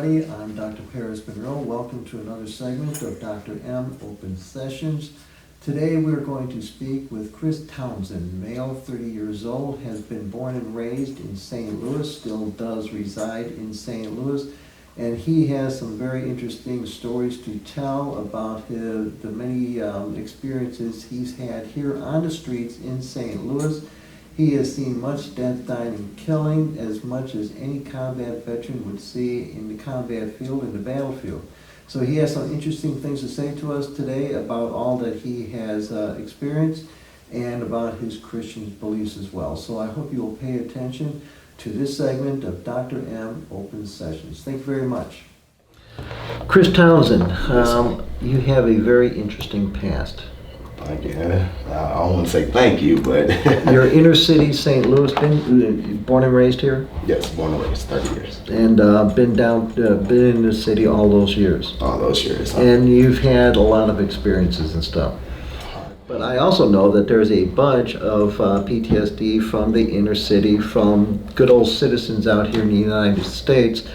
everybody. I'm Dr. Paris Monroe. Welcome to another segment of Drm Open Sessions. Today we're going to speak with Chris Townsend, male, 30 years old, has been born and raised in St. Louis, still does reside in St. Louis, and he has some very interesting stories to tell about the many experiences he's had here on the streets in St. Louis. He has seen much death, dying, and killing, as much as any combat veteran would see in the combat field, in the battlefield. So he has some interesting things to say to us today about all that he has experienced and about his Christian beliefs as well. So I hope you will pay attention to this segment of Drm Open Sessions. Thank you very much. Chris Townsend, you have a very interesting past. Thank you. I don't want to say thank you, but... You're inner city St. Louis, born and raised here? Yes, born and raised, 30 years. And been in the city all those years? All those years. Huh? And you've had a lot of experiences and stuff. But I also know that there's a bunch of PTSD from the inner city, from good old citizens out here in the United States,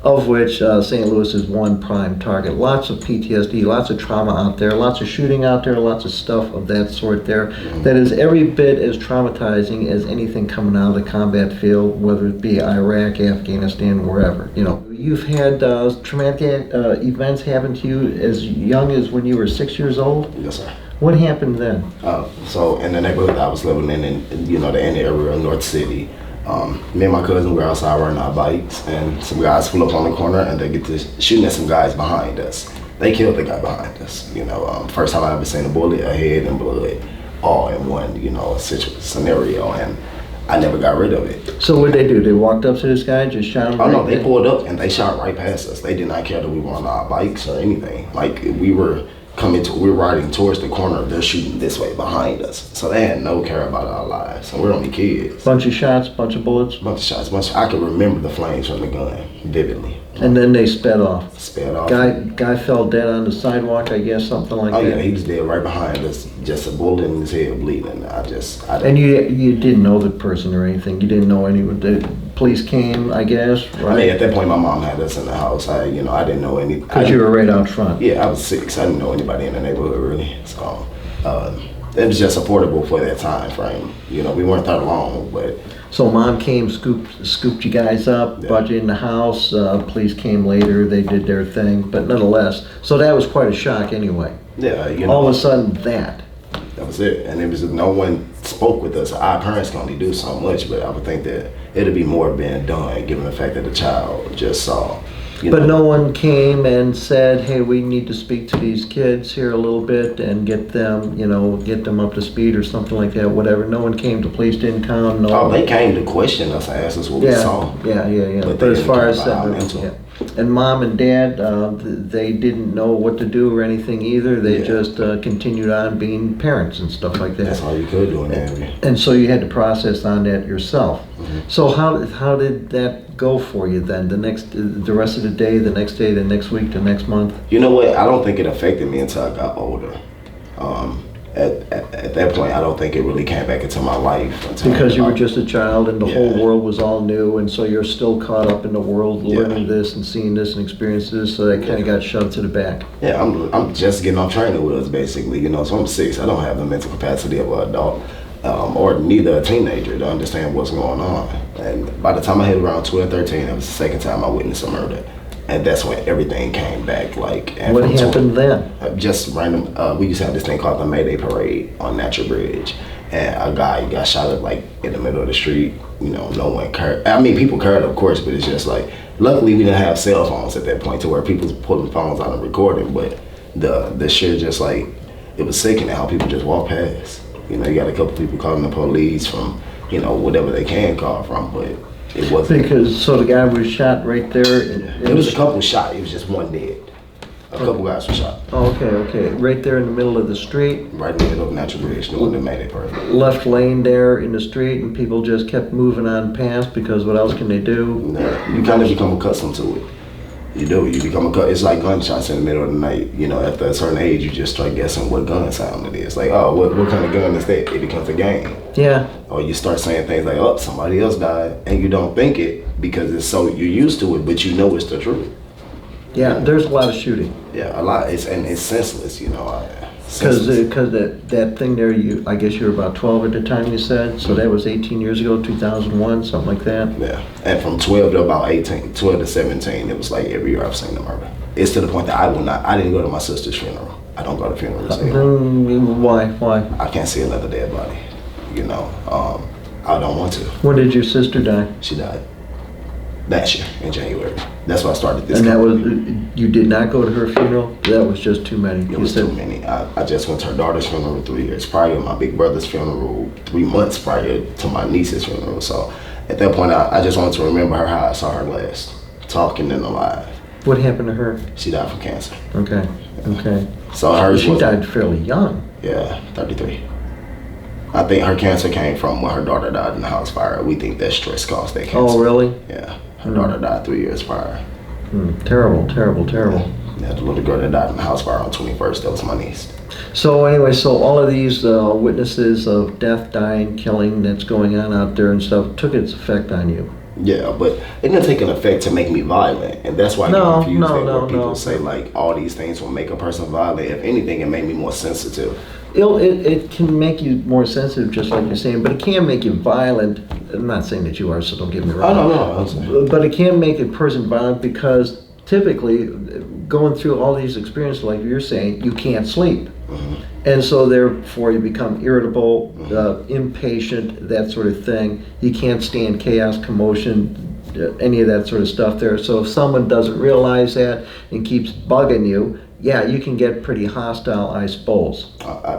of which St. Louis is one prime target. Lots of PTSD, lots of trauma out there, lots of shooting out there, lots of stuff of that sort there. That is every bit as traumatizing as anything coming out of the combat field, whether it be Iraq, Afghanistan, wherever. You know, you've had traumatic events happen to you as young as when you were 6 years old? Yes, sir. What happened then? So in the neighborhood I was living in you know, the inner area of North City, me and my cousin were outside riding our bikes, and some guys pull up on the corner and they get to shooting at some guys behind us. They killed the guy behind us. You know, first time I ever seen a bullet, a head, and blood, all in one, you know, scenario, and I never got rid of it. So what did they do? They walked up to this guy, just shot him? Oh no, they pulled up and they shot right past us. They did not care that we were on our bikes or anything. Like we were riding towards the corner, they're shooting this way behind us. So they had no care about our lives. And we're only kids. Bunch of shots, bunch of bullets? Bunch of shots, I can remember the flames from the gun vividly. And then they sped off. Sped off. Guy fell dead on the sidewalk, I guess, something like that. Oh yeah, he was dead right behind us, just a bullet in his head bleeding. And you didn't know the person or anything? You didn't know anyone? The police came, I guess, right? I mean, at that point my mom had us in the house. I didn't know any. Because you were right out front. Yeah, I was 6. I didn't know anybody in the neighborhood really. So it was just affordable for that time frame. You know, we weren't that long, but. So mom came, scooped you guys up, brought you in the house. Police came later, they did their thing, but nonetheless. So that was quite a shock anyway. Yeah, you know. All of a sudden that was it. And it was no one spoke with us. Our parents can only do so much, but I would think that it'd be more being done given the fact that the child just saw. But no one came and said, hey, we need to speak to these kids here a little bit and get them, get them up to speed or something like that, whatever. No one came, the police didn't come. No. Oh, they came to question us and ask us what we saw. Yeah. But as far as that, and mom and dad, they didn't know what to do or anything either. They just continued on being parents and stuff like that. That's all you could do in that area. And so you had to process on that yourself. Mm-hmm. So how did that go for you then? The rest of the day, the next day, the next week, the next month? You know what? I don't think it affected me until I got older. At that point, I don't think it really came back into my life. Because you were just a child and the whole world was all new, and so you're still caught up in the world, learning this and seeing this and experiencing this, so that kind of got shoved to the back. Yeah, I'm just getting off training wheels, basically, so I'm 6. I don't have the mental capacity of an adult, or neither a teenager to understand what's going on. And by the time I hit around 12, 13, it was the second time I witnessed a murder. And that's when everything came back. What happened then? Just random. We used to have this thing called the Mayday Parade on Natural Bridge, and a guy got shot up in the middle of the street. No one cared. I mean, people cared, of course, but it's just luckily we didn't have cell phones at that point to where people was pulling phones out and recording. But the shit just it was sickening how people just walk past. You got a couple people calling the police from whatever they can call from, but. It wasn't. So the guy was shot right there? It was a couple shot. It was just one dead. A couple guys were shot. Oh, okay. Right there in the middle of the street? Right in the middle of Natural Bridge. No one made it perfect. Left lane there in the street, and people just kept moving on past because what else can they do? No, you kind of become accustomed to it. You do. You become it's like gunshots in the middle of the night. After a certain age, you just start guessing what gun sound it is. What kind of gun is that? It becomes a game. Yeah. Or you start saying things like, somebody else died, and you don't think it because it's so you're used to it, but it's the truth. Yeah, there's a lot of shooting. Yeah, a lot. It's senseless, Because senseless. that thing there, I guess you were about 12 at the time you said, so that was 18 years ago, 2001, something like that. Yeah, and from 12 to about 18, 12 to 17, it was like every year I've seen the murder. It's to the point that I didn't go to my sister's funeral. I don't go to funerals anymore. Why? I can't see another dead body, I don't want to. When did your sister die? She died last year in January. That's why I started this. And that was, you did not go to her funeral? That was just too many. It was too many. I just went to her daughter's funeral 3 years prior, my big brother's funeral 3 months prior to my niece's funeral. So at that point, I just wanted to remember her how I saw her last, talking and alive. What happened to her? She died from cancer. Okay. So hers she died fairly young. Yeah, 33. I think her cancer came from when her daughter died in the house fire. We think that stress caused that cancer. Oh, really? Yeah. Her daughter died 3 years prior. Terrible. Yeah, the little girl that died in the house fire on 21st, that was my niece. So anyway, so all of these witnesses of death, dying, killing that's going on out there and stuff took its effect on you. Yeah, but it didn't take an effect to make me violent. And that's why I get confused when people say like all these things will make a person violent. If anything, it made me more sensitive. It can make you more sensitive, just like you're saying, but it can make you violent. I'm not saying that you are, so don't get me wrong. No. But it can make a person violent because typically, going through all these experiences, like you're saying, you can't sleep. And so therefore you become irritable, impatient, that sort of thing. You can't stand chaos, commotion, any of that sort of stuff there. So if someone doesn't realize that and keeps bugging you, yeah, you can get pretty hostile, I suppose.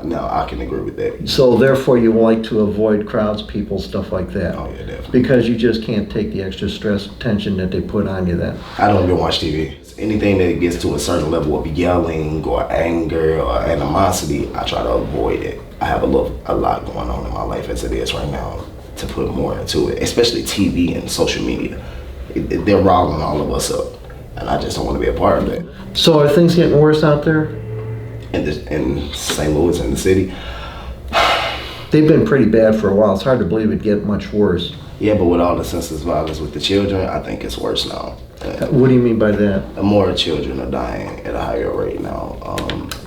No, I can agree with that. So therefore you like to avoid crowds, people, stuff like that. Oh yeah, definitely. Because you just can't take the extra stress, tension that they put on you then. I don't even watch TV. Anything that gets to a certain level of yelling or anger or animosity, I try to avoid it. I have a lot going on in my life as it is right now to put more into it, especially TV and social media. They're riling all of us up, and I just don't want to be a part of it. So are things getting worse out there? In St. Louis, in the city? They've been pretty bad for a while. It's hard to believe it'd get much worse. Yeah, but with all the senseless violence with the children, I think it's worse now. What do you mean by that? More children are dying at a higher rate now.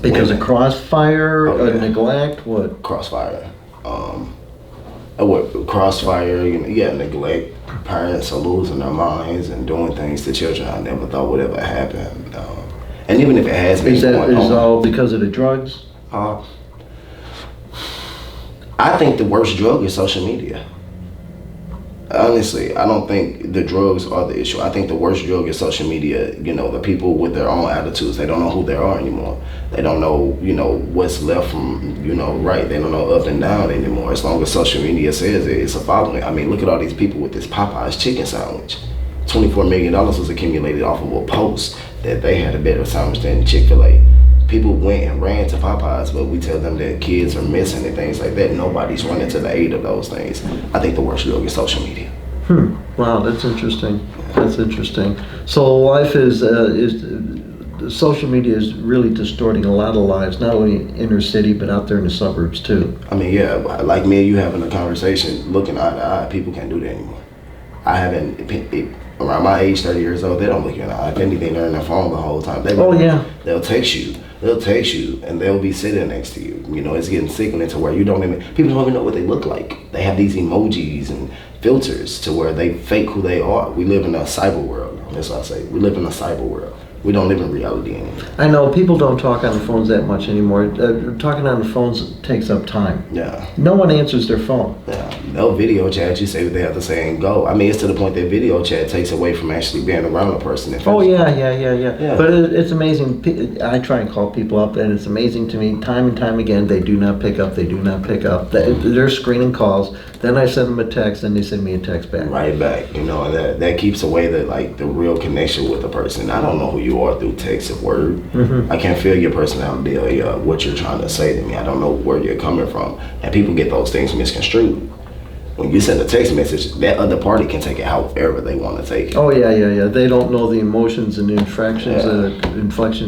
Because of crossfire, neglect, what? Crossfire. Crossfire, neglect. Parents are losing their minds and doing things to children I never thought would ever happen. And even if it has been going on. Is all because of the drugs? I think the worst drug is social media. Honestly, I don't think the drugs are the issue. I think the worst drug is social media. The people with their own attitudes, they don't know who they are anymore. They don't know, what's left from, right. They don't know up and down anymore. As long as social media says it's a following. I mean, look at all these people with this Popeye's chicken sandwich. $24 million was accumulated off of a post that they had a better sandwich than Chick-fil-A. People went and ran to Popeyes, but we tell them that kids are missing and things like that. Nobody's running to the aid of those things. I think the worst drug is social media. Wow, that's interesting. So life is social media is really distorting a lot of lives, not only in inner city, but out there in the suburbs too. I mean, yeah, like me and you having a conversation, looking eye to eye, people can't do that anymore. Around my age, 30 years old, they don't look you in the eye. If anything, they're on their phone the whole time. They'll text you, and they'll be sitting next to you. It's getting sickening to where people don't even know what they look like. They have these emojis and filters to where they fake who they are. We live in a cyber world. That's what I say. We live in a cyber world. We don't live in reality anymore. I know people don't talk on the phones that much anymore. Talking on the phones takes up time. Yeah. No one answers their phone. Yeah. They'll video chat. You say what they have to say and go. I mean, it's to the point that video chat takes away from actually being around a person. Yeah. But it's amazing. I try and call people up, and it's amazing to me. Time and time again, they do not pick up. They're screening calls. Then I send them a text, and they send me a text back. Right back. And that keeps away the real connection with the person. I don't know who you are through text or word. I can't feel your personality or what you're trying to say to me. I don't know where you're coming from, and people get those things misconstrued. When you send a text message, that other party can take it however they want to take it. Oh yeah. They don't know the emotions and the inflections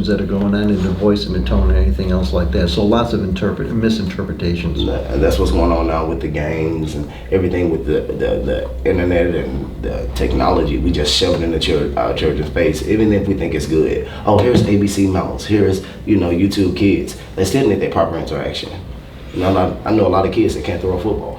that are going on in the voice and the tone and anything else like that. So lots of misinterpretations. And that's what's going on now with the games and everything with the internet and the technology. We just shove it in our children's face, even if we think it's good. Oh, here's ABC Mouse. Here's YouTube Kids. They still need their proper interaction. I know a lot of kids that can't throw a football.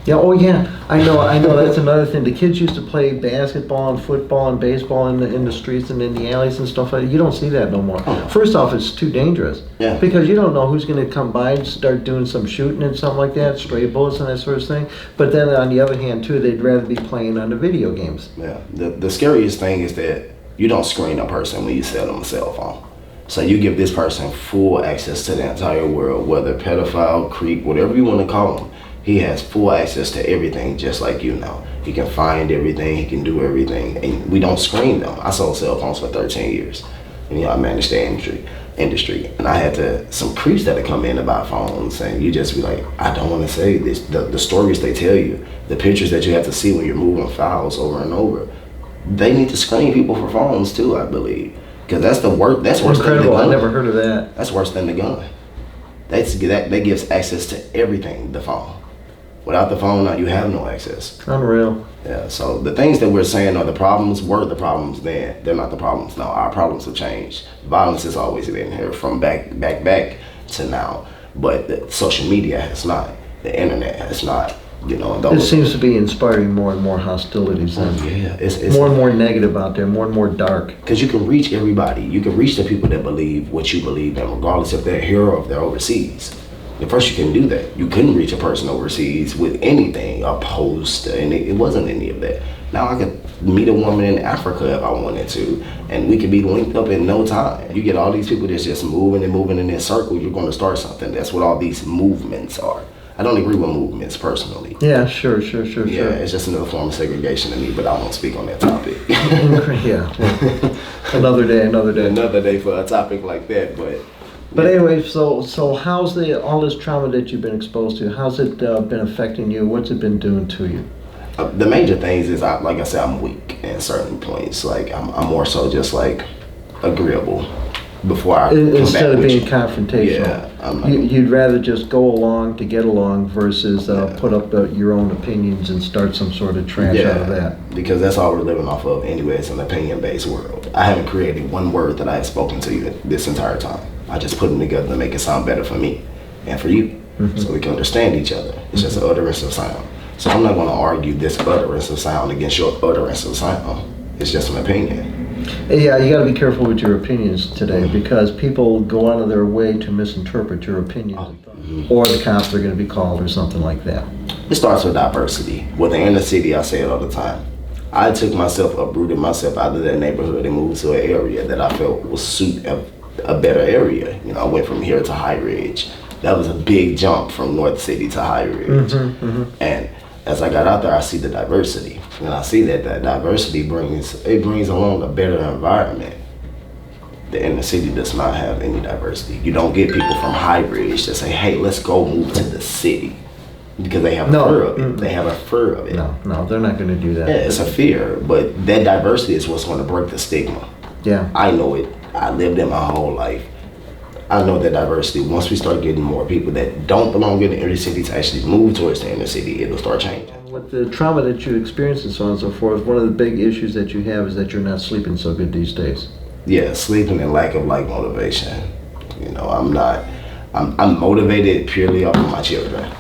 Yeah, oh yeah, I know. That's another thing. The kids used to play basketball and football and baseball in the streets and in the alleys and stuff like that. You don't see that no more. Oh. First off, it's too dangerous. Yeah. Because you don't know who's going to come by and start doing some shooting and something like that, stray bullets and that sort of thing. But then on the other hand, too, they'd rather be playing on the video games. Yeah. The scariest thing is that you don't screen a person when you sell them a cell phone. So you give this person full access to the entire world, whether pedophile, creep, whatever you want to call them. He has full access to everything, just like you know. He can find everything, he can do everything, and we don't screen them. I sold cell phones for 13 years, and I managed the industry, and I had some creeps that would come in to buy phones, and you just be like, I don't want to say this. The stories they tell you, the pictures that you have to see when you're moving files over and over, they need to screen people for phones too, I believe, because that's worse than the gun. I never heard of that. That's worse than the gun. That gives access to everything, the phone. Without the phone, now you have no access. Unreal. Yeah, so the things that we're saying are the problems were the problems then. They're not the problems now. Our problems have changed. Violence has always been here from back to now. But the social media has not. The internet has not. It seems to be inspiring more and more hostilities. It's more and more negative out there, more and more dark. Because you can reach everybody. You can reach the people that believe what you believe in, regardless if they're here or if they're overseas. At first, you couldn't do that. You couldn't reach a person overseas with anything, a post, and it wasn't any of that. Now I could meet a woman in Africa if I wanted to, and we could be linked up in no time. You get all these people that's just moving in this circle, you're going to start something. That's what all these movements are. I don't agree with movements personally. Yeah, sure. Yeah, it's just another form of segregation to me, but I won't speak on that topic. Yeah, well, another day. Another day for a topic like that, But anyway, so how's all this trauma that you've been exposed to? How's it been affecting you? What's it been doing to you? The major things is, like I said, I'm weak in certain points. Like I'm more so just like agreeable before I instead of being confrontational. Yeah, you'd rather just go along to get along versus put up your own opinions and start some sort of trash out of that. Because that's all we're living off of anyway. It's an opinion-based world. I haven't created one word that I have spoken to you this entire time. I just put them together to make it sound better for me and for you, so we can understand each other. It's just an utterance of sound. So I'm not going to argue this utterance of sound against your utterance of sound. It's just an opinion. Yeah, you got to be careful with your opinions today because people go out of their way to misinterpret your opinions, or the cops are going to be called or something like that. It starts with diversity. With the inner city, I say it all the time. I uprooted myself out of that neighborhood and moved to an area that I felt would suit a better area. I went from here to High Ridge. That was a big jump from North City to High Ridge. And as I got out there, I see the diversity. And I see that diversity brings along a better environment. The inner city does not have any diversity. You don't get people from High Ridge that say, hey, let's go move to the city. Because they have a fear of it. They have a fear of it. No, they're not going to do that. Yeah, it's a fear. But that diversity is what's going to break the stigma. Yeah. I know it. I lived it my whole life. I know that diversity, once we start getting more people that don't belong in the inner city to actually move towards the inner city, it'll start changing. With the trauma that you experience and so on and so forth, one of the big issues that you have is that you're not sleeping so good these days. Yeah, sleeping and lack of motivation. I'm motivated purely off of my children.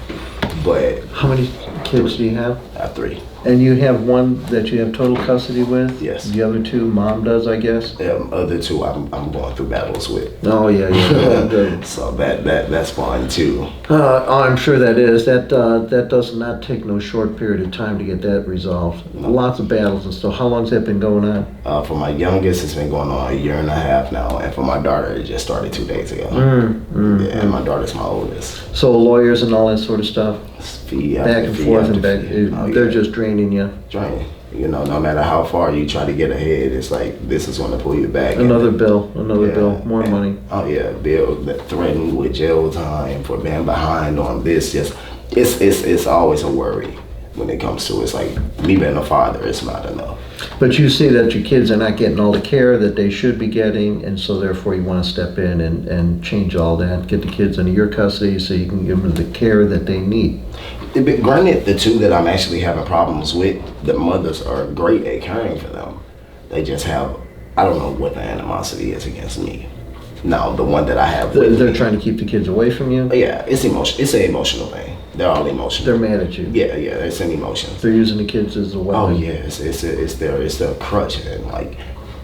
But how many kids do you have? I have 3. And you have one that you have total custody with? Yes. The other 2, mom does, I guess? Other 2, I'm going through battles with. Oh, yeah. So that's fun, too. I'm sure that is. That does not take no short period of time to get that resolved. No. Lots of battles and stuff. How long's that been going on? For my youngest, it's been going on 1.5 years now. And for my daughter, it just started 2 days ago. And my daughter's my oldest. So lawyers and all that sort of stuff? Back and forth and back. They're just draining you. Draining. No matter how far you try to get ahead, it's like this is going to pull you back. Another bill, more money. Oh yeah, bill that threatened with jail time for being behind on this. It's always a worry. when it comes to it's like me being a father, it's not enough. But you see that your kids are not getting all the care that they should be getting, and so therefore you want to step in and change all that, get the kids into your custody so you can give them the care that they need. But granted, the two that I'm actually having problems with, the mothers are great at caring for them. They just have, I don't know what the animosity is against me. Now, the one that I have with They're me, trying to keep the kids away from you? yeah, it's emotion. It's an emotional thing. They're all emotional. They're mad at you? Yeah, it's an emotion. They're using the kids as a weapon? Oh yeah, it's their crutch, and like,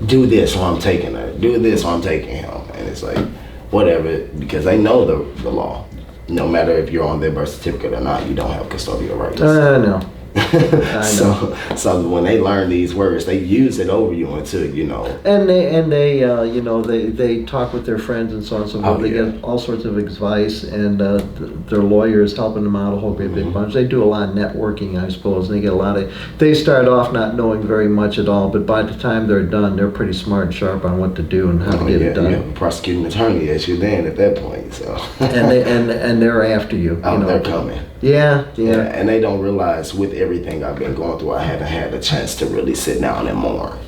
do this or I'm taking her, do this or I'm taking him, and it's like, whatever, because they know the law. No matter if you're on their birth certificate or not, you don't have custodial rights. No. I know. So when they learn these words, they use it over you until you know. And they talk with their friends and so on and so forth. They get all sorts of advice, and their lawyers helping them out a whole great big bunch. They do a lot of networking, I suppose. And they get a lot of. They start off not knowing very much at all, but by the time they're done, they're pretty smart and sharp on what to do and how to get it done. You have a prosecuting attorney at you then at that point. So. and they're after you. They're coming. Yeah. And they don't realize with everything I've been going through, I haven't had a chance to really sit down and mourn,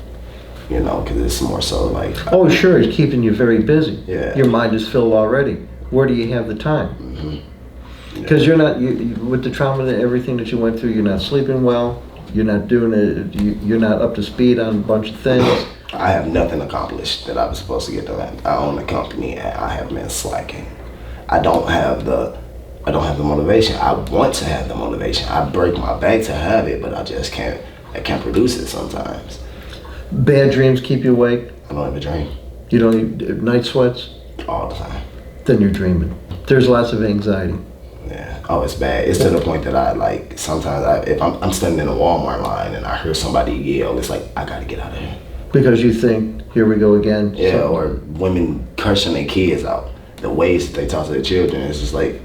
because it's more so like... Oh, sure, it's keeping you very busy. Yeah. Your mind is filled already. Where do you have the time? Because you're not, with the trauma and everything that you went through, you're not sleeping well, you're not doing it, you're not up to speed on a bunch of things. I have nothing accomplished that I was supposed to get done. I own a company and I have been slacking. I don't have the motivation. I want to have the motivation. I break my back to have it, but I just can't. I can't produce it sometimes. Bad dreams keep you awake? I don't have a dream. You don't need night sweats? All the time. Then you're dreaming. There's lots of anxiety. Yeah. Oh, it's bad. It's to the point that I like sometimes if I'm standing in a Walmart line and I hear somebody yell, it's like I gotta get out of here. Because you think, here we go again. Yeah. Or women cursing their kids out. The ways that they talk to their children is just like.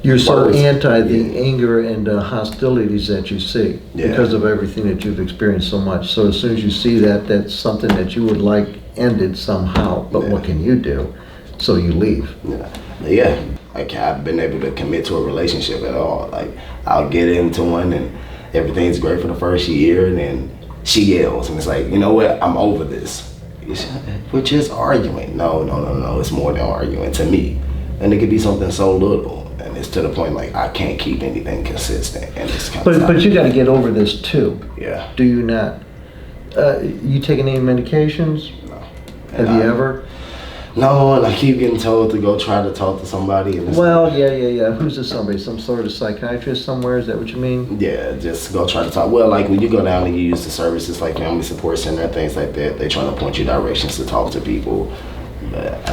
You're so anti the anger and hostilities that you see because of everything that you've experienced so much. So as soon as you see that, that's something that you would like ended somehow. But what can you do? So you leave. Yeah. Like I've been able to commit to a relationship at all. Like I'll get into one and everything's great for the first year, and then she yells and it's like, you know what? I'm over this. We're just arguing. No. It's more than arguing to me, and it could be something so little. And it's to the point like I can't keep anything consistent, and it's kind of. But you got to get over this too. Yeah. Do you not? You taking any medications? No. Have you ever? No, and I keep getting told to go try to talk to somebody. And yeah. Who's this somebody? Some sort of psychiatrist somewhere? Is that what you mean? Yeah, just go try to talk. Well, like when you go down and you use the services like Family Support Center and things like that, they try to point you directions to talk to people.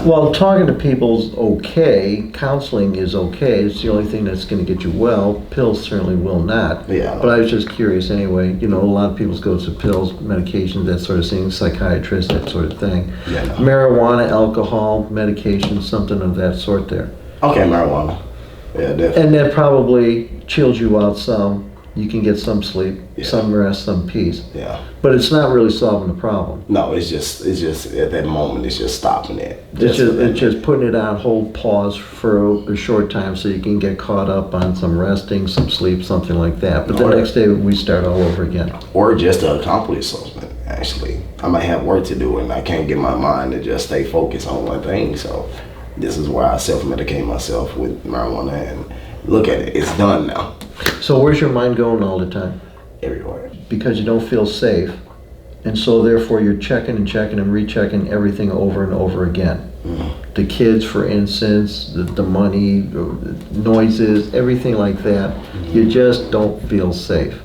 Well, talking to people's okay. Counseling is okay. It's the only thing that's going to get you well. Pills certainly will not. Yeah. But I was just curious anyway. A lot of people go to pills, medications, that sort of thing, psychiatrists, that sort of thing. Yeah. No. Marijuana, alcohol, medication, something of that sort there. Okay, marijuana. Yeah, definitely. And that probably chills you out some. You can get some sleep, some rest, some peace. Yeah. But it's not really solving the problem. No, it's just at that moment, it's just stopping it. It's just putting it on hold pause for a short time so you can get caught up on some resting, some sleep, something like that. But the next day we start all over again. Or just to accomplish something, actually. I might have work to do and I can't get my mind to just stay focused on one thing. So this is why I self-medicate myself with marijuana, and look at it, it's done now. So where's your mind going all the time? Everywhere. Because you don't feel safe, and so therefore you're checking and rechecking everything over and over again. Mm-hmm. The kids, for instance, the money, noises, everything like that. Mm-hmm. You just don't feel safe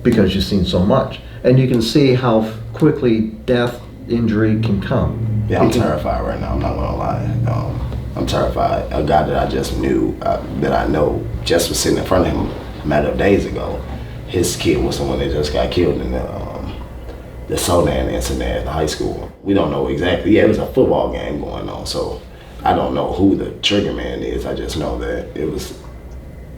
because you've seen so much, and you can see how quickly death, injury can come. Yeah, I'm terrified right now. I'm not gonna lie. I'm terrified. A guy that I just knew, that I know, just was sitting in front of him a matter of days ago. His kid was the one that just got killed in the Sodan incident at the high school. We don't know exactly. Yeah, it was a football game going on, so I don't know who the trigger man is. I just know that it was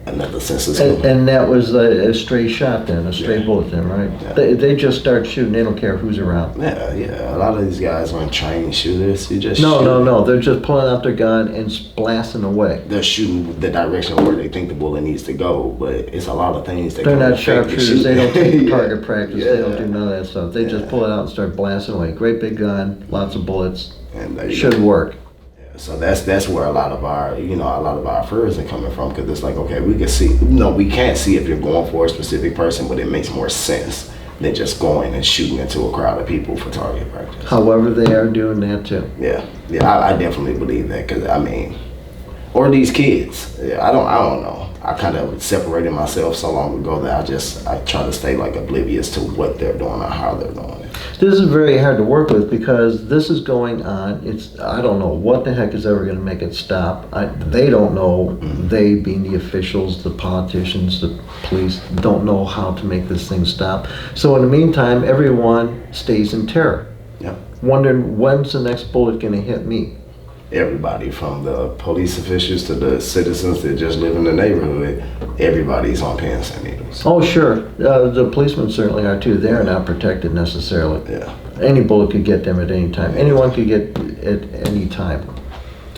another senseless And that was a stray shot then, a stray bullet then, right? Yeah. They just start shooting. They don't care who's around. Yeah. A lot of these guys aren't trained shooters. You just No. They're just pulling out their gun and blasting away. They're shooting the direction where they think the bullet needs to go, but it's a lot of things that They're can not affect the sharpshooters. They don't take shooting. target practice. They don't Yeah. do none of that stuff. They just pull it out and start blasting away. Great big gun, lots of bullets. And there you Should go. work. So that's where a lot of our fears are coming from, because it's like, okay, we can see, we can't see if you're going for a specific person, but it makes more sense than just going and shooting into a crowd of people for target practice. However, they are doing that too. Yeah, I definitely believe that, because or these kids. Yeah, I don't know. I kind of separated myself so long ago that I try to stay like oblivious to what they're doing or how they're doing it. This is very hard to work with because this is going on. I don't know what the heck is ever going to make it stop. They don't know. They, being the officials, the politicians, the police, don't know how to make this thing stop. So in the meantime, everyone stays in terror, Yep. wondering when's the next bullet going to hit me. Everybody, from the police officials to the citizens that just live in the neighborhood, everybody's on pins and needles. Oh, sure. The policemen certainly are too. They're not protected necessarily. Yeah. Any bullet could get them at any time. Anyone could get at any time.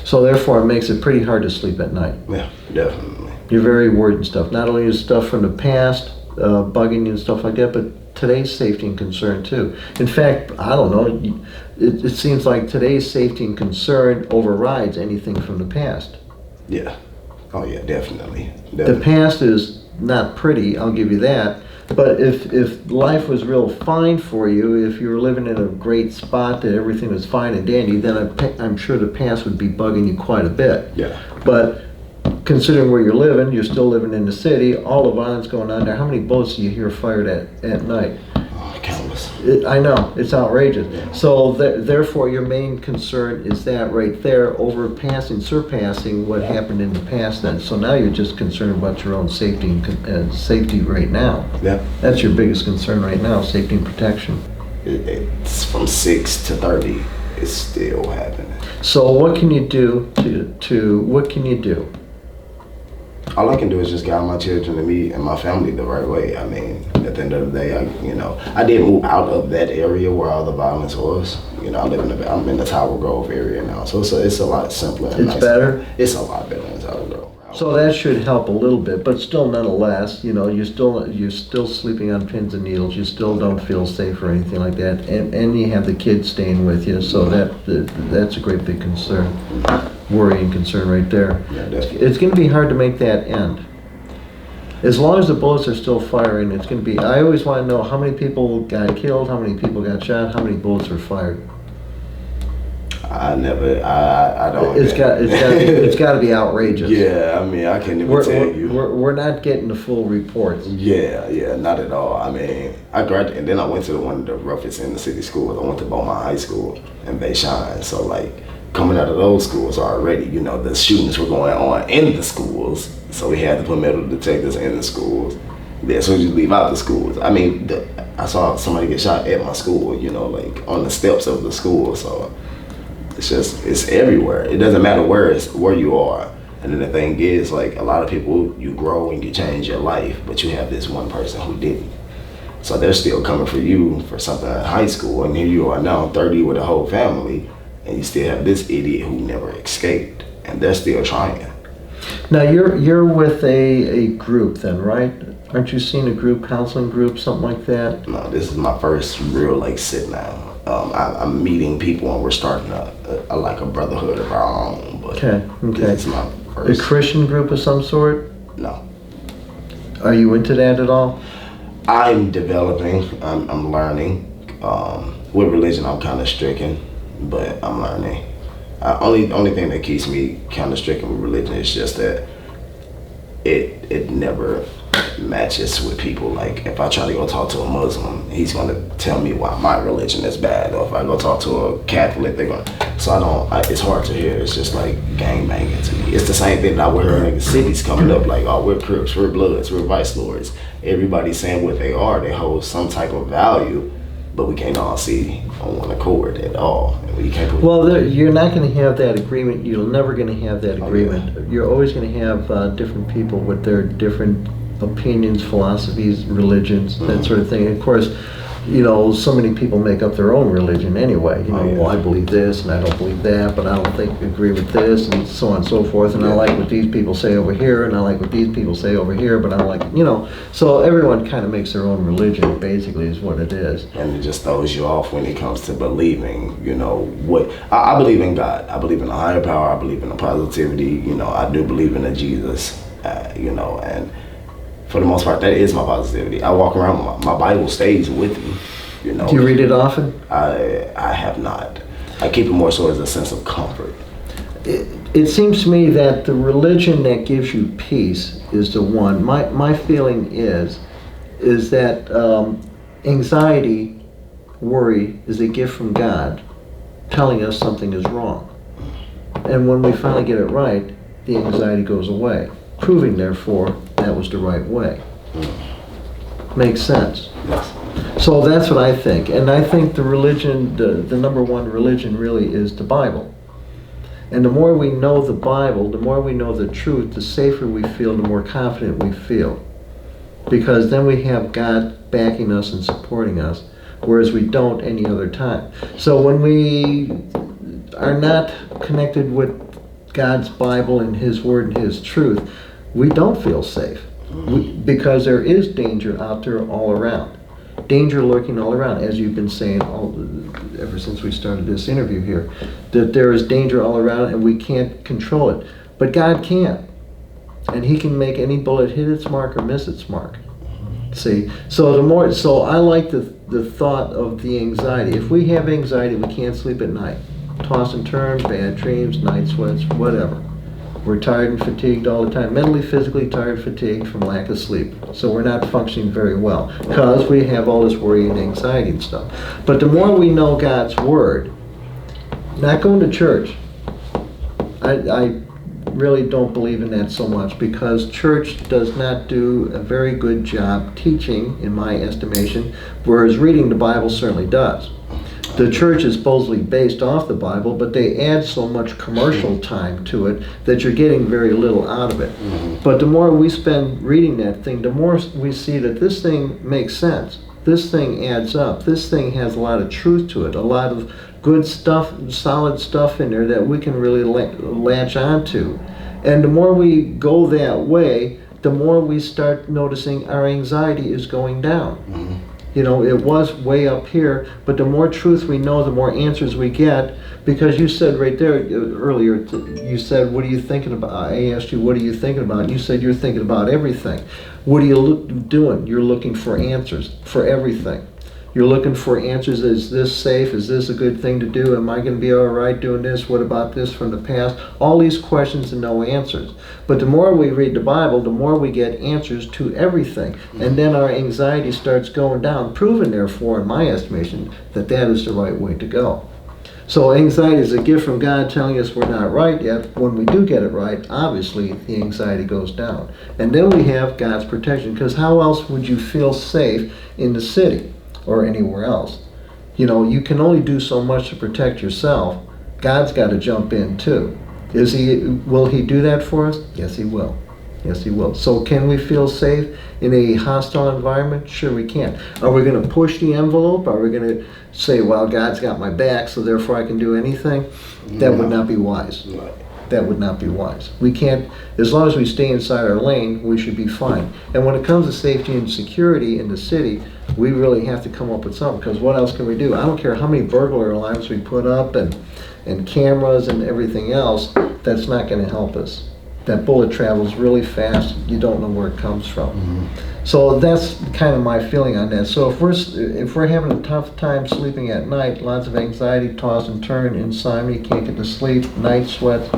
So therefore, it makes it pretty hard to sleep at night. Yeah, definitely. You're very worried and stuff. Not only is stuff from the past bugging you and stuff like that, but today's safety and concern too. In fact, I don't know, it seems like today's safety and concern overrides anything from the past. Yeah. Oh yeah, definitely. The past is not pretty, I'll give you that. But if life was real fine for you, if you were living in a great spot that everything was fine and dandy, then I'm sure the past would be bugging you quite a bit. Yeah. But considering where you're living, you're still living in the city, all the violence going on there, how many bullets do you hear fired at night? Oh, countless. I know, it's outrageous. Yeah. So therefore your main concern is that right there, surpassing what happened in the past then. So now you're just concerned about your own safety and safety right now. Yeah. That's your biggest concern right now, safety and protection. It's from 6 to 30. It's still happening. So what can you do what can you do? All I can do is just guide my children and me and my family the right way. At the end of the day, I did move out of that area where all the violence was. I'm in the Tower Grove area now, so it's a lot simpler. And It's nicer. better? It's a lot better in Tower Grove. So that should help a little bit, but still nonetheless, you're still sleeping on pins and needles. You still don't feel safe or anything like that, and you have the kids staying with you, so that's a great big concern, worry and concern right there. Yeah, definitely. It's going to be hard to make that end. As long as the bullets are still firing, it's going to be. I always want to know how many people got killed, how many people got shot, how many bullets were fired. I don't. It's got to be outrageous. Yeah, I can't even tell you. We're not getting the full reports. Yeah, not at all. I graduated, and then I went to one of the roughest in the city schools. I went to Beaumont High School in Bayshine. So coming out of those schools already, the shootings were going on in the schools. So we had to put metal detectors in the schools. Yeah, so you leave out the schools. I saw somebody get shot at my school, on the steps of the school. So it's everywhere. It doesn't matter where you are. And then the thing is, a lot of people, you grow and you change your life, but you have this one person who didn't. So they're still coming for you for something in high school, and here you are now 30 with a whole family, and you still have this idiot who never escaped, and they're still trying. Now you're with a group then, right? Aren't you seeing a group, counseling group, something like that? No, this is my first real sit down. I'm meeting people, and we're starting a brotherhood of our own. But Okay. This is my first. A Christian group of some sort? No, Are you into that at all? I'm developing. I'm learning. With religion, I'm kind of stricken, but I'm learning. Only thing that keeps me kind of stricken with religion is just that it never matches with people. If I try to go talk to a Muslim, he's going to tell me why my religion is bad, or if I go talk to a Catholic, they're going to. So it's hard to hear. It's just gang banging to me. It's the same thing that I would hear in cities coming up, we're Crips, we're Bloods, we're Vice Lords. Everybody's saying what they are. They hold some type of value, but we can't all see on one accord at all. And we can't put You're not going to have that agreement. You're never going to have that agreement. yeah. You're always going to have different people with their different opinions, philosophies, religions, that sort of thing. And of course, so many people make up their own religion anyway. Well, I believe this and I don't believe that, but I don't agree with this, and so on and so forth. And I like what these people say over here, and I like what these people say over here, but I don't like, So everyone kind of makes their own religion, basically, is what it is. And it just throws you off when it comes to believing, what I believe in God. I believe in a higher power. I believe in a positivity. I do believe in a Jesus. And for the most part, that is my positivity. I walk around, my Bible stays with me. Do you read it often? I have not. I keep it more so as a sense of comfort. It seems to me that the religion that gives you peace is the one. My feeling is that anxiety, worry is a gift from God telling us something is wrong. And when we finally get it right, the anxiety goes away, proving, therefore, that was the right way. Makes sense. Yes. So that's what I think. And I think the religion, the number one religion really is the Bible. And the more we know the Bible, the more we know the truth, the safer we feel, the more confident we feel. Because then we have God backing us and supporting us, whereas we don't any other time. So when we are not connected with God's Bible and His Word and His truth, we don't feel safe. Because there is danger out there all around. Danger lurking all around, as you've been saying ever since we started this interview here, that there is danger all around and we can't control it. But God can. And He can make any bullet hit its mark or miss its mark. See? So I like the thought of the anxiety. If we have anxiety, we can't sleep at night. Toss and turn, bad dreams, night sweats, whatever. We're tired and fatigued all the time, mentally, physically tired, fatigued from lack of sleep. So we're not functioning very well because we have all this worry and anxiety and stuff. But the more we know God's Word, not going to church, I really don't believe in that so much because church does not do a very good job teaching, in my estimation, whereas reading the Bible certainly does. The church is supposedly based off the Bible, but they add so much commercial time to it that you're getting very little out of it. Mm-hmm. But the more we spend reading that thing, the more we see that this thing makes sense. This thing adds up. This thing has a lot of truth to it, a lot of good stuff, solid stuff in there that we can really latch onto. And the more we go that way, the more we start noticing our anxiety is going down. Mm-hmm. It was way up here, but the more truth we know, the more answers we get. Because you said right there earlier, you said, what are you thinking about? I asked you, what are you thinking about? You said you're thinking about everything. What are you doing? You're looking for answers for everything. You're looking for answers. Is this safe? Is this a good thing to do? Am I going to be all right doing this? What about this from the past? All these questions and no answers. But the more we read the Bible, the more we get answers to everything. And then our anxiety starts going down, proving, therefore, in my estimation, that that is the right way to go. So anxiety is a gift from God telling us we're not right yet. When we do get it right, obviously, the anxiety goes down. And then we have God's protection, because how else would you feel safe in the city or anywhere else? You can only do so much to protect yourself. God's got to jump in too. Will He do that for us? Yes, He will. Yes, He will. So can we feel safe in a hostile environment? Sure we can. Are we going to push the envelope? Are we going to say, well, God's got my back, so therefore I can do anything? That would not be wise. Right. That would not be wise. We can't, as long as we stay inside our lane, we should be fine. And when it comes to safety and security in the city, we really have to come up with something, because what else can we do? I don't care how many burglar alarms we put up and cameras and everything else, that's not going to help us. That bullet travels really fast, you don't know where it comes from. Mm-hmm. So that's kind of my feeling on that. So if we're having a tough time sleeping at night, lots of anxiety, toss and turn, insomnia, can't get to sleep, night sweats,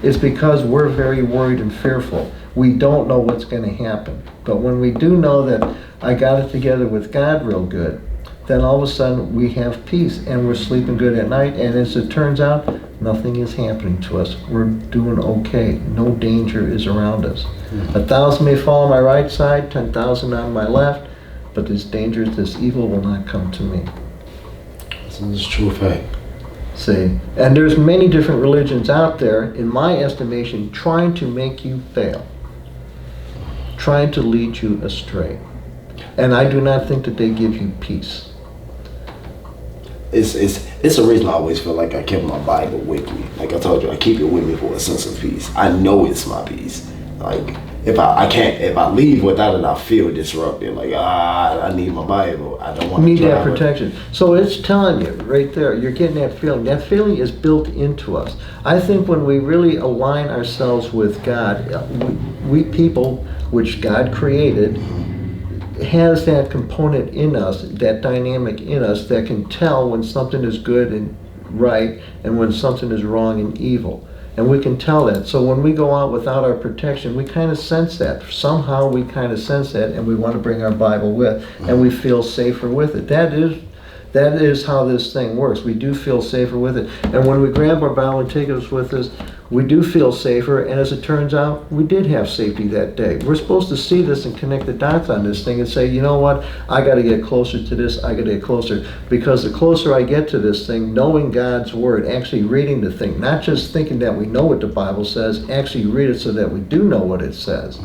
it's because we're very worried and fearful. We don't know what's going to happen. But when we do know that I got it together with God real good, then all of a sudden we have peace and we're sleeping good at night. And as it turns out, nothing is happening to us. We're doing okay. No danger is around us. 1,000 may fall on my right side, 10,000 on my left, but this danger, this evil will not come to me. is a true fact. See, and there's many different religions out there, in my estimation, trying to make you fail, trying to lead you astray. And I do not think that they give you peace. It's a reason I always feel like I kept my Bible with me. Like I told you, I keep it with me for a sense of peace. I know it's my peace. Like if I leave without it, I feel disrupted. Like I need my Bible. I don't want to need that protection. So it's telling you right there, you're getting that feeling. That feeling is built into us. I think when we really align ourselves with God, we people, which God created, has that component in us, that dynamic in us that can tell when something is good and right and when something is wrong and evil. And we can tell that. So when we go out without our protection, we kind of sense that. Somehow we kind of sense that, and we want to bring our Bible with, and we feel safer with it. That is how this thing works. We do feel safer with it. And when we grab our Bible and take it with us, we do feel safer, and as it turns out, we did have safety that day. We're supposed to see this and connect the dots on this thing and say, you know what, I got to get closer to this, I got to get closer. Because the closer I get to this thing, knowing God's Word, actually reading the thing, not just thinking that we know what the Bible says, actually read it so that we do know what it says.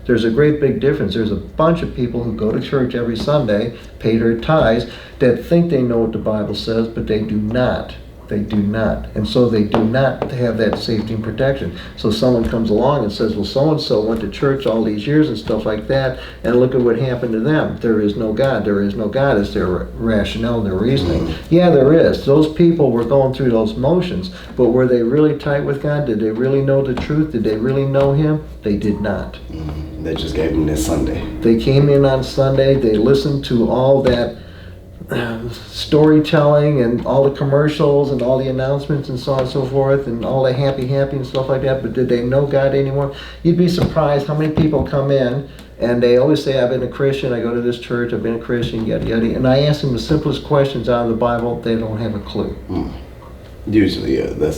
There's a great big difference. There's a bunch of people who go to church every Sunday, pay their tithes, that think they know what the Bible says, but they do not. They do not. And so they do not have that safety and protection. So someone comes along and says, well, so-and-so went to church all these years and stuff like that, and look at what happened to them. There is no God. There is no God. Is their rationale, their reasoning? Yeah, there is. Those people were going through those motions, but were they really tight with God? Did they really know the truth? Did they really know Him? They did not. They just gave Him this Sunday. They came in on Sunday. They listened to all that storytelling and all the commercials and all the announcements and so on and so forth and all the happy and stuff like that, but did they know God anymore? You'd be surprised how many people come in and they always say, I've been a Christian, I go to this church, I've been a Christian, yada yada, and I ask them the simplest questions out of the Bible, they don't have a clue. Usually, yeah,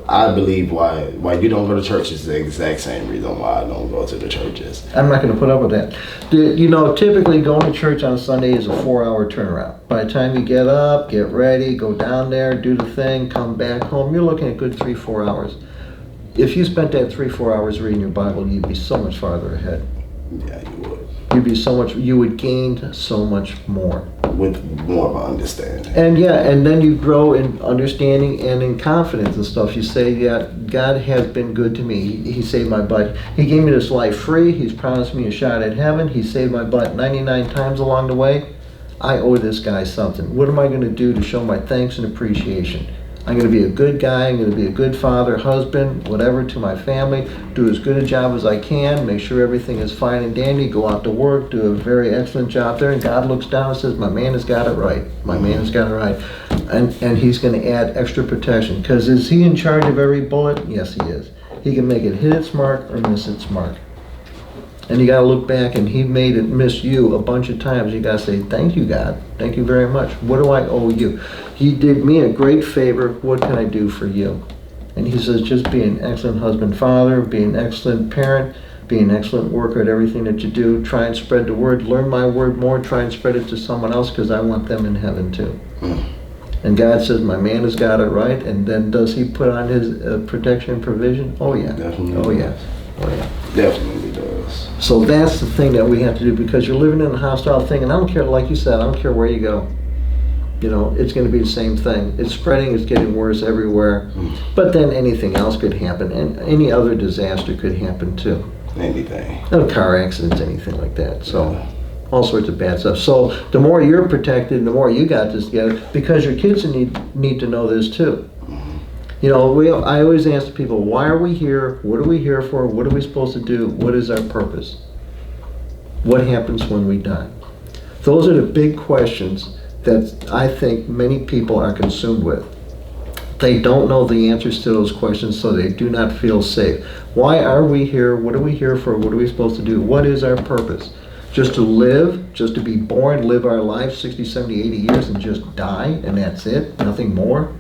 I believe why you don't go to church is the exact same reason why I don't go to the churches. I'm not going to put up with that. Typically going to church on Sunday is a 4-hour turnaround. By the time you get up, get ready, go down there, do the thing, come back home, you're looking at a good 3-4 hours. If you spent that 3-4 hours reading your Bible, you'd be so much farther ahead. Yeah, you would. You would gain so much more. With more of an understanding. And then you grow in understanding and in confidence and stuff. You say, yeah, God has been good to me. He saved my butt. He gave me this life free. He's promised me a shot at heaven. He saved my butt 99 times along the way. I owe this guy something. What am I going to do to show my thanks and appreciation? I'm going to be a good guy. I'm going to be a good father, husband, whatever to my family. Do as good a job as I can. Make sure everything is fine and dandy. Go out to work. Do a very excellent job there. And God looks down and says, my man has got it right. My man has got it right. And He's going to add extra protection. Because is He in charge of every bullet? Yes, He is. He can make it hit its mark or miss its mark. And you got to look back, and He made it miss you a bunch of times. You got to say, thank you, God. Thank you very much. What do I owe you? He did me a great favor. What can I do for you? And He says, just be an excellent husband, father, be an excellent parent, be an excellent worker at everything that you do. Try and spread the word. Learn my word more. Try and spread it to someone else, because I want them in heaven too. And God says, my man has got it right. And then does He put on His protection and provision? Oh, yeah. Definitely. Oh, yes. Oh, yeah. Definitely does. So that's the thing that we have to do, because you're living in a hostile thing, and I don't care, like you said, I don't care where you go. It's going to be the same thing. It's spreading, it's getting worse everywhere. But then anything else could happen, and any other disaster could happen too. Anything. No car accidents, anything like that. So all sorts of bad stuff. So the more you're protected, the more you got this together, because your kids need to know this too. I always ask people, why are we here? What are we here for? What are we supposed to do? What is our purpose? What happens when we die? Those are the big questions that I think many people are consumed with. They don't know the answers to those questions, so they do not feel safe. Why are we here? What are we here for? What are we supposed to do? What is our purpose? Just to live, just to be born, live our life 60, 70, 80 years and just die, and that's it? Nothing more?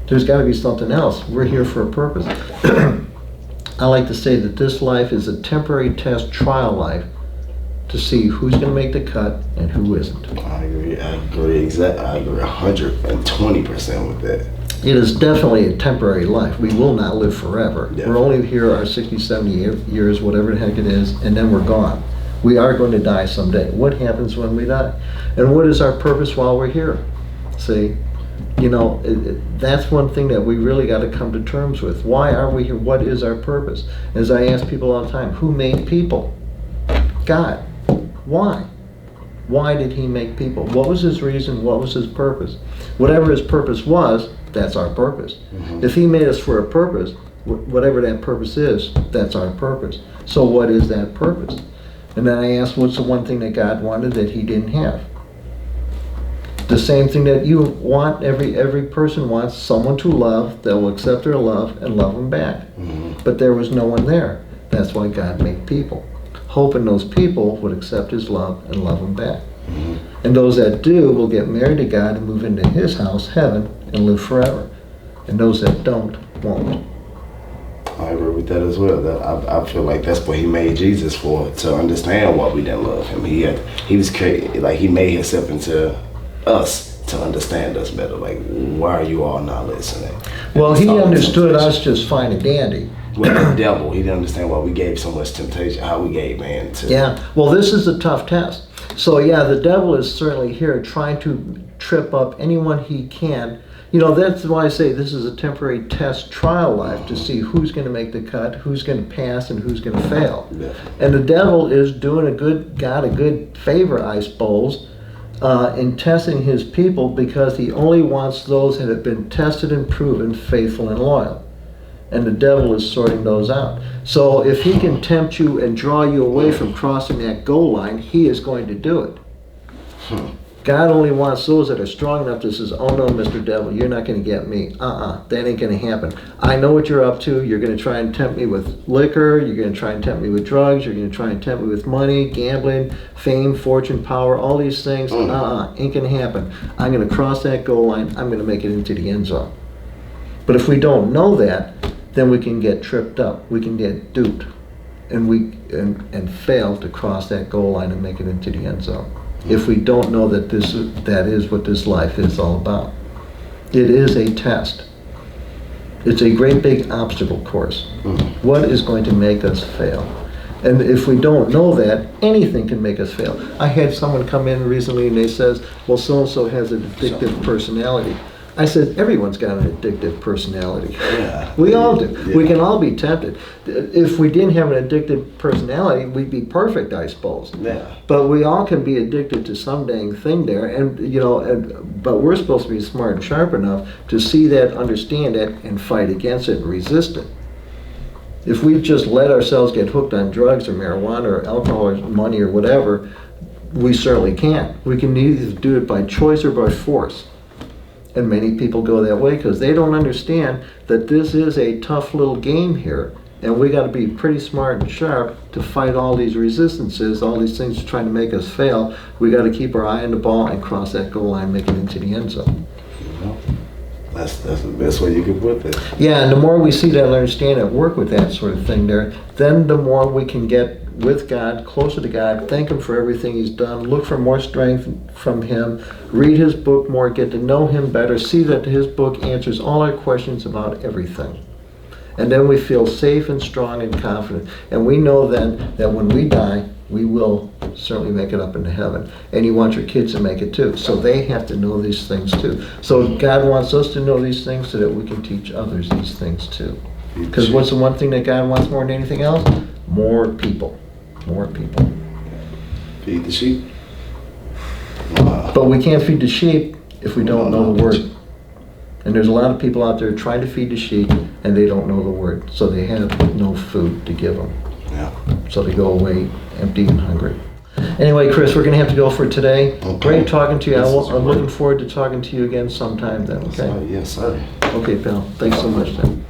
There's got to be something else. We're here for a purpose. I like to say that this life is a temporary test trial life to see who's going to make the cut and who isn't. I agree. I agree 120% with that. It is definitely a temporary life. We will not live forever. Yeah. We're only here our 60, 70 years, whatever the heck it is, and then we're gone. We are going to die someday. What happens when we die? And what is our purpose while we're here? See, you know, that's one thing that we really got to come to terms with. Why are we here? What is our purpose? As I ask people all the time, who made people? God. Why? Why did he make people? What was his reason? What was his purpose? Whatever his purpose was, that's our purpose. Mm-hmm. If he made us for a purpose, whatever that purpose is, that's our purpose. So what is that purpose? And then I asked, what's the one thing that God wanted that he didn't have? The same thing that you want, every person wants someone to love that will accept their love and love them back. Mm-hmm. But there was no one there. That's why God made people, hoping those people would accept his love and love him back. Mm-hmm. And those that do will get married to God and move into his house, heaven, and live forever. And those that don't, won't. I agree with that as well. I feel like that's what he made Jesus for, to understand why we didn't love him. He was created, like he made himself into us to understand us better. Like, why are you all not listening? Well, he understood us just fine and dandy. Well, the devil, he didn't understand why we gave so much temptation, how we gave man to. Yeah, well, this is a tough test. So yeah, the devil is certainly here trying to trip up anyone he can. You know, that's why I say this is a temporary test trial life to see who's going to make the cut, who's going to pass, and who's going to fail. Yeah. And the devil is doing God a good favor, I suppose, in testing his people, because he only wants those that have been tested and proven faithful and loyal. And the devil is sorting those out. So if he can tempt you and draw you away from crossing that goal line, he is going to do it. God only wants those that are strong enough to say, oh no, Mr. Devil, you're not going to get me. That ain't going to happen. I know what you're up to. You're going to try and tempt me with liquor. You're going to try and tempt me with drugs. You're going to try and tempt me with money, gambling, fame, fortune, power, all these things. Ain't going to happen. I'm going to cross that goal line. I'm going to make it into the end zone. But if we don't know that, then we can get tripped up. We can get duped, and fail to cross that goal line and make it into the end zone. If we don't know that that is what this life is all about. It is a test. It's a great big obstacle course. What is going to make us fail? And if we don't know that, anything can make us fail. I had someone come in recently and they says, well, so-and-so has an addictive personality. I said, everyone's got an addictive personality. Yeah. We all do. Yeah. We can all be tempted. If we didn't have an addictive personality, we'd be perfect, I suppose. Yeah. But we all can be addicted to some dang thing there, and but we're supposed to be smart and sharp enough to see that, understand it, and fight against it and resist it. If we just let ourselves get hooked on drugs or marijuana or alcohol or money or whatever, we certainly can't. We can either do it by choice or by force. And many people go that way because they don't understand that this is a tough little game here. And we got to be pretty smart and sharp to fight all these resistances, all these things trying to make us fail. We got to keep our eye on the ball and cross that goal line, make it into the end zone. That's the best way you can put it. Yeah, and the more we see that and understand it, work with that sort of thing there, then the more we can get with God, closer to God, thank him for everything he's done, look for more strength from him, read his book more, get to know him better, see that his book answers all our questions about everything. And then we feel safe and strong and confident. And we know then that when we die, we will certainly make it up into heaven. And you want your kids to make it too. So they have to know these things too. So God wants us to know these things so that we can teach others these things too. Because what's the one thing that God wants more than anything else? More people. More people. Feed the sheep. But we can't feed the sheep if we don't know the word. And there's a lot of people out there trying to feed the sheep and they don't know the word. So they have no food to give them. Yeah. So they go away empty and hungry. Anyway, Chris, we're going to have to go for today. Okay. Great talking to you. I'm looking forward to talking to you again sometime then, okay? Yes, sir. Okay, pal. Thanks so much then.